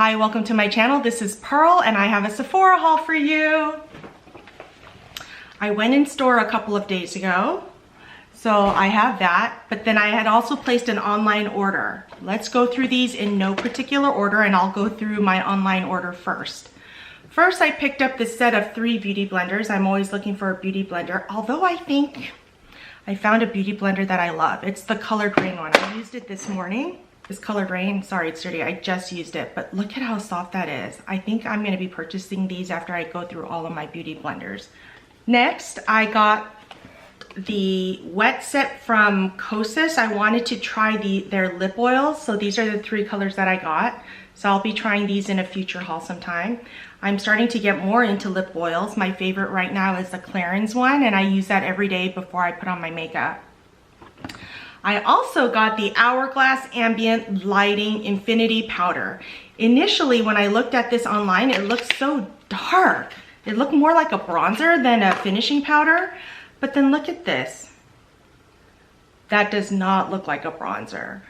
Hi, welcome to my channel. This is Pearl and I have a Sephora haul for you. I went in store a couple of days ago, so I have that, but then I had also placed an online order. Let's go through these in no particular order and I'll go through my online order first. First, I picked up this set of 3 beauty blenders. I'm always looking for a beauty blender, although I think I found a beauty blender that I love. It's the Colored Rain one. I used it this morning. This Colored Rain, sorry it's dirty, I just used it, but look at how soft that is. I think I'm gonna be purchasing these after I go through all of my beauty blenders. Next, I got the wet set from Kosas. I wanted to try their lip oils, so these are the 3 colors that I got. So I'll be trying these in a future haul sometime. I'm starting to get more into lip oils. My favorite right now is the Clarins one, and I use that every day before I put on my makeup. I also got the Hourglass Ambient Lighting Infinity Powder. Initially, when I looked at this online, it looked so dark. It looked more like a bronzer than a finishing powder, but then look at this. That does not look like a bronzer.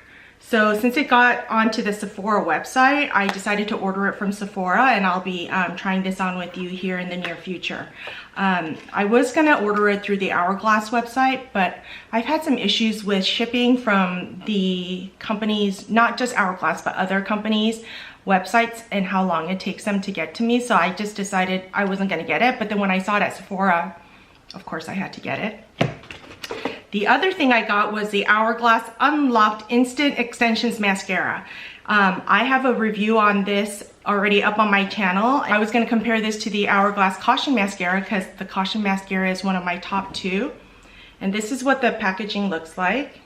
So since it got onto the Sephora website, I decided to order it from Sephora, and I'll be trying this on with you here in the near future. I was gonna order it through the Hourglass website, but I've had some issues with shipping from the companies, not just Hourglass, but other companies' websites, and how long it takes them to get to me. So I just decided I wasn't gonna get it, but then when I saw it at Sephora, of course I had to get it. The other thing I got was the Hourglass Unlocked Instant Extensions Mascara. I have a review on this already up on my channel. I was gonna compare this to the Hourglass Caution Mascara because the Caution Mascara is one of my top 2. And this is what the packaging looks like.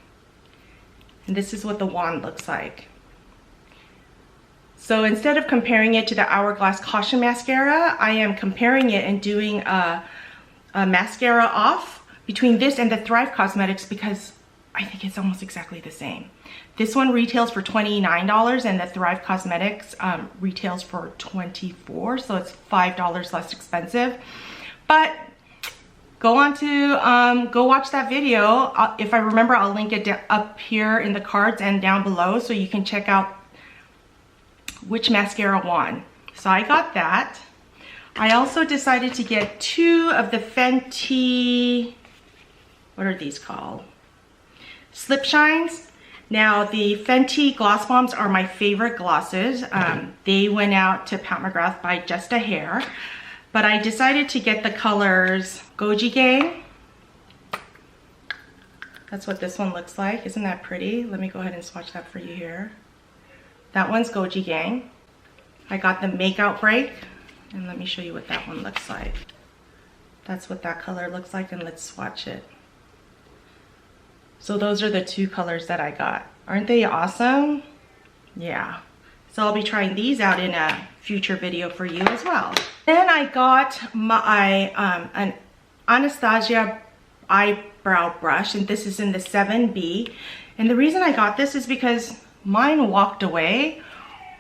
And this is what the wand looks like. So instead of comparing it to the Hourglass Caution Mascara, I am comparing it and doing a mascara off between this and the Thrive Cosmetics because I think it's almost exactly the same. This one retails for $29 and the Thrive Cosmetics retails for $24, so it's $5 less expensive. But go on to go watch that video. If I remember, I'll link it up here in the cards and down below so you can check out which mascara won. So I got that. I also decided to get 2 of the Fenty, what are these called? Slip Shines. Now the Fenty Gloss Bombs are my favorite glosses. They went out to Pat McGrath by just a hair, but I decided to get the colors Goji Gang. That's what this one looks like. Isn't that pretty? Let me go ahead and swatch that for you here. That one's Goji Gang. I got the Make Out Break, and let me show you what that one looks like. That's what that color looks like, and let's swatch it. So those are the 2 colors that I got. Aren't they awesome? Yeah. So I'll be trying these out in a future video for you as well. Then I got my an Anastasia eyebrow brush, and this is in the 7B. And the reason I got this is because mine walked away,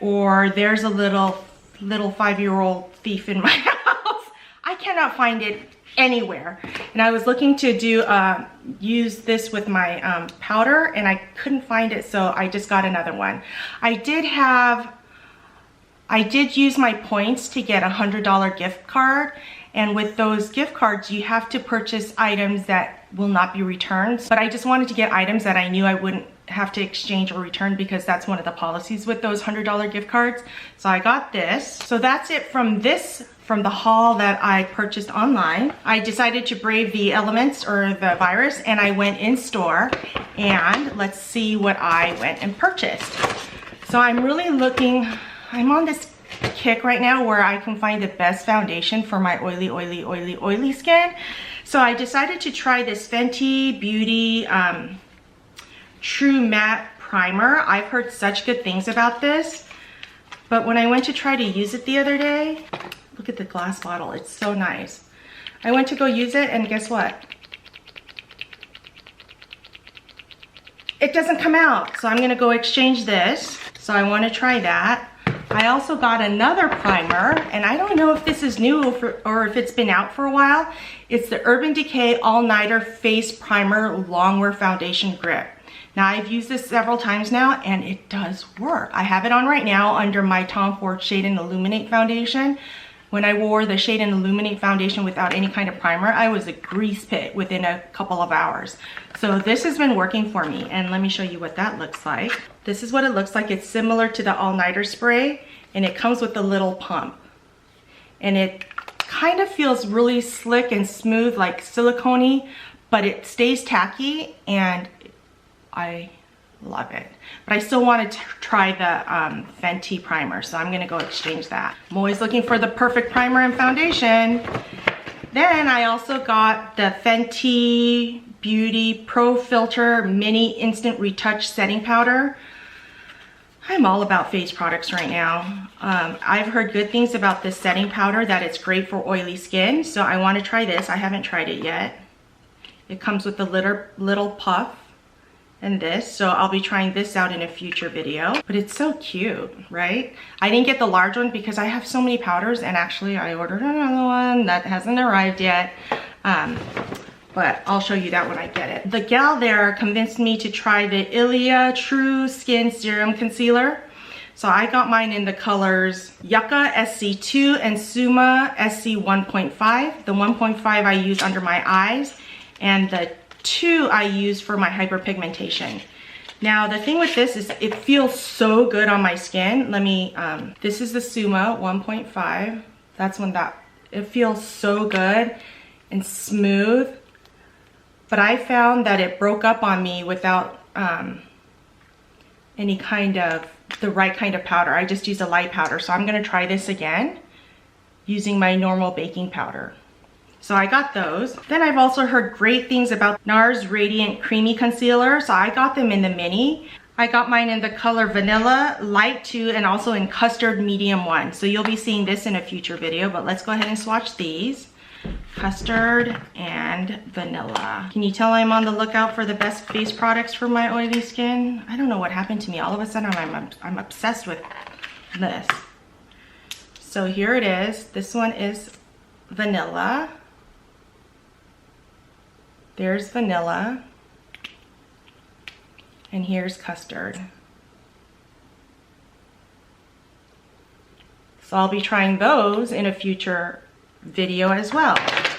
or there's a little 5-year-old thief in my house. I cannot find it anywhere, and I was looking to do use this with my powder, and I couldn't find it, so I just got another one. I did use my points to get a $100 gift card, and with those gift cards you have to purchase items that will not be returned, but I just wanted to get items that I knew I wouldn't have to exchange or return because that's one of the policies with those $100 gift cards. So I got this. So that's it from the haul that I purchased online. I decided to brave the elements or the virus, and I went in store, and let's see what I went and purchased. So I'm really I'm on this kick right now where I can find the best foundation for my oily skin. So I decided to try this Fenty Beauty True Matte Primer. I've heard such good things about this, but when I went to try to use it the other day, look at the glass bottle, it's so nice. I went to go use it, and guess what? It doesn't come out, so I'm gonna go exchange this. So I wanna try that. I also got another primer, and I don't know if this is new or if it's been out for a while. It's the Urban Decay All Nighter Face Primer Longwear Foundation Grip. Now I've used this several times now and it does work. I have it on right now under my Tom Ford Shade and Illuminate foundation. When I wore the Shade and Illuminate foundation without any kind of primer, I was a grease pit within a couple of hours. So this has been working for me, and let me show you what that looks like. This is what it looks like. It's similar to the all-nighter spray, and it comes with a little pump. And it kind of feels really slick and smooth, like silicone-y, but it stays tacky, and I love it. But I still want to try the Fenty primer, so I'm gonna go exchange that. I'm always looking for the perfect primer and foundation. Then I also got the Fenty Beauty Pro Filter Mini Instant Retouch Setting Powder. I'm all about face products right now. I've heard good things about this setting powder, that it's great for oily skin, so I want to try this. I haven't tried it yet. It comes with a little puff and this, so I'll be trying this out in a future video. But it's so cute, right? I didn't get the large one because I have so many powders, and actually I ordered another one that hasn't arrived yet. But I'll show you that when I get it. The gal there convinced me to try the Ilia True Skin Serum Concealer. So I got mine in the colors Yucca SC2 and Suma SC 1.5. The 1.5 I use under my eyes, and the 2 I use for my hyperpigmentation. Now the thing with this is it feels so good on my skin. Let me, this is the Suma 1.5. That's when it feels so good and smooth. But I found that it broke up on me without any kind of, the right kind of powder. I just used a light powder. So I'm gonna try this again using my normal baking powder. So I got those. Then I've also heard great things about NARS Radiant Creamy Concealer. So I got them in the mini. I got mine in the color Vanilla Light 2 and also in Custard Medium 1. So you'll be seeing this in a future video, but let's go ahead and swatch these. Custard and Vanilla. Can you tell I'm on the lookout for the best face products for my oily skin? I don't know what happened to me. All of a sudden I'm obsessed with this. So here it is. This one is Vanilla. There's Vanilla. And here's Custard. So I'll be trying those in a future video as well.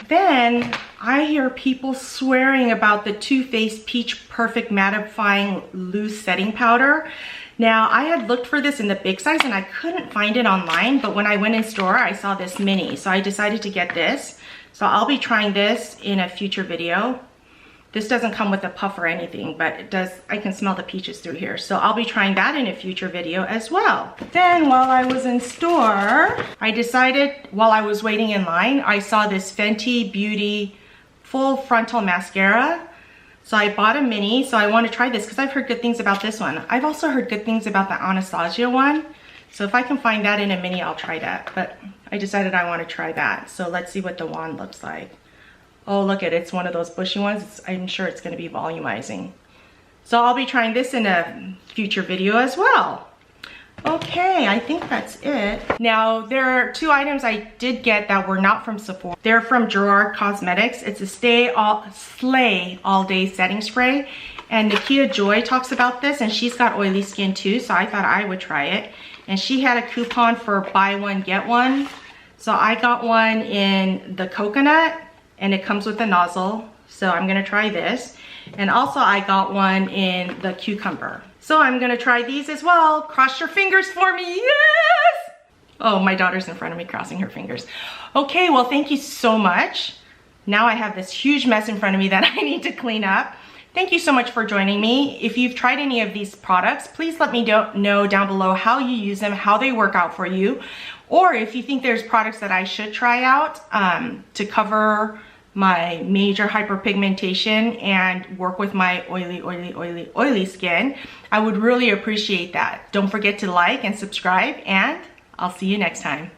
Then I hear people swearing about the Too Faced Peach Perfect Mattifying Loose Setting Powder. Now I had looked for this in the big size and I couldn't find it online, but when I went in store I saw this mini, so I decided to get this. So I'll be trying this in a future video. This doesn't come with a puff or anything, but it does, I can smell the peaches through here. So I'll be trying that in a future video as well. Then while I was in store, I decided, while I was waiting in line, I saw this Fenty Beauty Full Frontal Mascara. So I bought a mini, so I want to try this because I've heard good things about this one. I've also heard good things about the Anastasia one. So if I can find that in a mini, I'll try that. But I decided I want to try that. So let's see what the wand looks like. Oh, look at it, it's one of those bushy ones. I'm sure it's gonna be volumizing. So I'll be trying this in a future video as well. Okay, I think that's it. Now, there are 2 items I did get that were not from Sephora. They're from Gerard Cosmetics. It's a Slay All Day Setting Spray. And Nakia Joy talks about this, and she's got oily skin too, so I thought I would try it. And she had a coupon for buy one, get one. So I got one in the coconut, and it comes with a nozzle, so I'm gonna try this. And also I got one in the cucumber. So I'm gonna try these as well. Cross your fingers for me, yes! Oh, my daughter's in front of me crossing her fingers. Okay, well, thank you so much. Now I have this huge mess in front of me that I need to clean up. Thank you so much for joining me. If you've tried any of these products, please let me know down below how you use them, how they work out for you, or if you think there's products that I should try out to cover my major hyperpigmentation and work with my oily skin. I would really appreciate that. Don't forget to like and subscribe, and I'll see you next time.